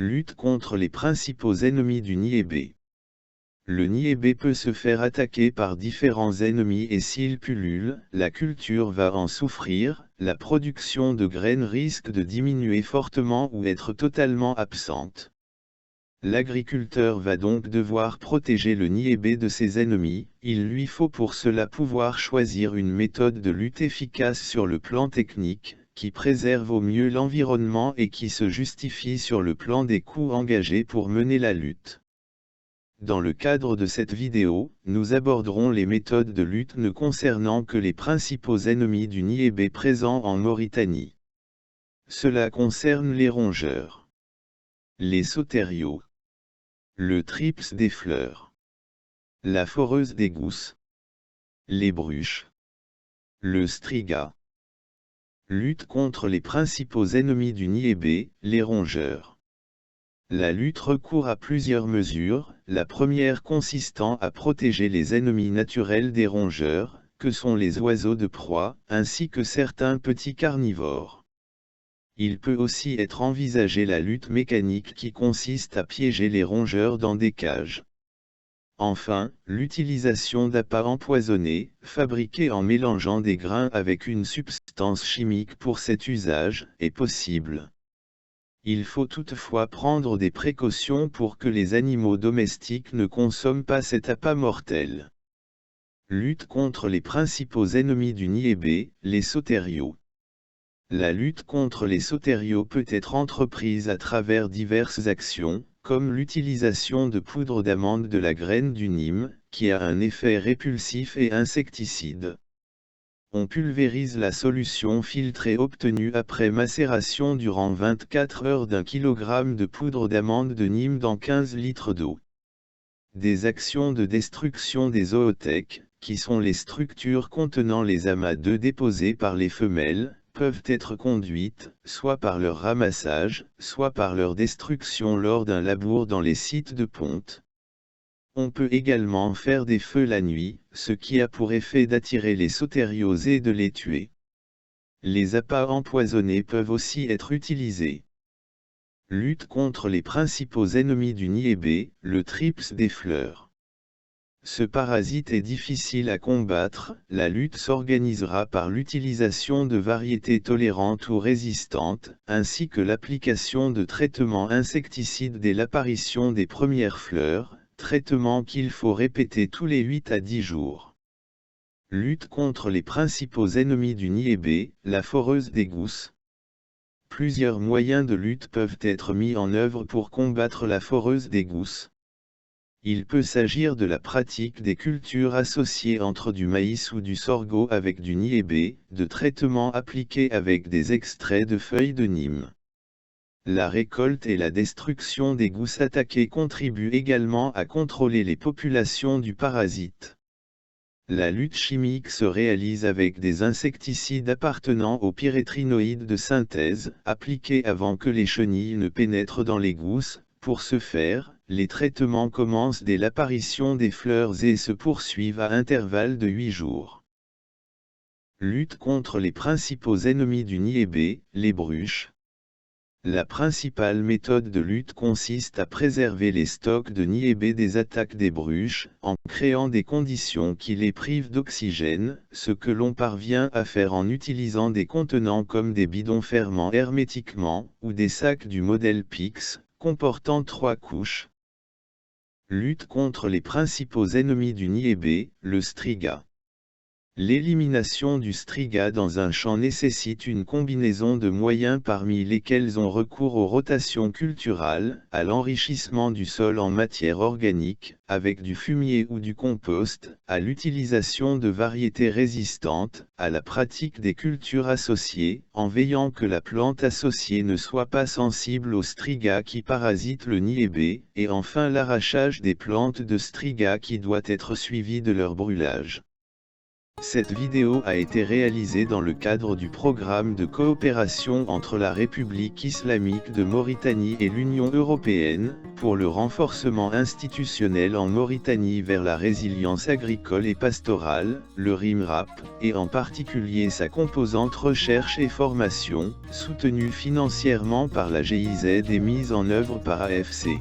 Lutte contre les principaux ennemis du niébé. Le niébé peut se faire attaquer par différents ennemis et s'il pullule, la culture va en souffrir, la production de graines risque de diminuer fortement ou être totalement absente. L'agriculteur va donc devoir protéger le niébé de ses ennemis, il lui faut pour cela pouvoir choisir une méthode de lutte efficace sur le plan technique, qui préserve au mieux l'environnement et qui se justifie sur le plan des coûts engagés pour mener la lutte. Dans le cadre de cette vidéo, nous aborderons les méthodes de lutte ne concernant que les principaux ennemis du niébé présents en Mauritanie. Cela concerne les rongeurs, les sauteriaux, le trips des fleurs, la foreuse des gousses, les bruches, le striga. Lutte contre les principaux ennemis du niébé, les rongeurs. La lutte recourt à plusieurs mesures, la première consistant à protéger les ennemis naturels des rongeurs, que sont les oiseaux de proie, ainsi que certains petits carnivores. Il peut aussi être envisagé la lutte mécanique qui consiste à piéger les rongeurs dans des cages. Enfin, l'utilisation d'appâts empoisonnés, fabriqués en mélangeant des grains avec une substance chimique pour cet usage, est possible. Il faut toutefois prendre des précautions pour que les animaux domestiques ne consomment pas cet appât mortel. Lutte contre les principaux ennemis du niébé, les sauteriaux. La lutte contre les sauteriaux peut être entreprise à travers diverses actions, comme l'utilisation de poudre d'amande de la graine du nîmes, qui a un effet répulsif et insecticide. On pulvérise la solution filtrée obtenue après macération durant 24 heures d'1 kg de poudre d'amande de nîmes dans 15 litres d'eau. Des actions de destruction des zoothèques, qui sont les structures contenant les amas d'œufs déposés par les femelles, peuvent être conduites, soit par leur ramassage, soit par leur destruction lors d'un labour dans les sites de ponte. On peut également faire des feux la nuit, ce qui a pour effet d'attirer les sauteriaux et de les tuer. Les appâts empoisonnés peuvent aussi être utilisés. Lutte contre les principaux ennemis du niébé, le trips des fleurs. Ce parasite est difficile à combattre, la lutte s'organisera par l'utilisation de variétés tolérantes ou résistantes, ainsi que l'application de traitements insecticides dès l'apparition des premières fleurs, traitement qu'il faut répéter tous les 8 à 10 jours. Lutte contre les principaux ennemis du niébé, la foreuse des gousses. Plusieurs moyens de lutte peuvent être mis en œuvre pour combattre la foreuse des gousses. Il peut s'agir de la pratique des cultures associées entre du maïs ou du sorgho avec du niébé, de traitements appliqués avec des extraits de feuilles de nîmes. La récolte et la destruction des gousses attaquées contribuent également à contrôler les populations du parasite. La lutte chimique se réalise avec des insecticides appartenant aux pyrétrinoïdes de synthèse, appliqués avant que les chenilles ne pénètrent dans les gousses. Pour ce faire, les traitements commencent dès l'apparition des fleurs et se poursuivent à intervalles de 8 jours. Lutte contre les principaux ennemis du niébé, les bruches. La principale méthode de lutte consiste à préserver les stocks de niébé des attaques des bruches, en créant des conditions qui les privent d'oxygène, ce que l'on parvient à faire en utilisant des contenants comme des bidons fermant hermétiquement, ou des sacs du modèle PIX, comportant 3 couches. Lutte contre les principaux ennemis du niébé, le striga. L'élimination du striga dans un champ nécessite une combinaison de moyens parmi lesquels on recourt aux rotations culturales, à l'enrichissement du sol en matière organique, avec du fumier ou du compost, à l'utilisation de variétés résistantes, à la pratique des cultures associées, en veillant que la plante associée ne soit pas sensible au striga qui parasite le niébé, et enfin l'arrachage des plantes de striga qui doit être suivi de leur brûlage. Cette vidéo a été réalisée dans le cadre du programme de coopération entre la République islamique de Mauritanie et l'Union européenne, pour le renforcement institutionnel en Mauritanie vers la résilience agricole et pastorale, le RIMRAP, et en particulier sa composante recherche et formation, soutenue financièrement par la GIZ et mise en œuvre par AFC.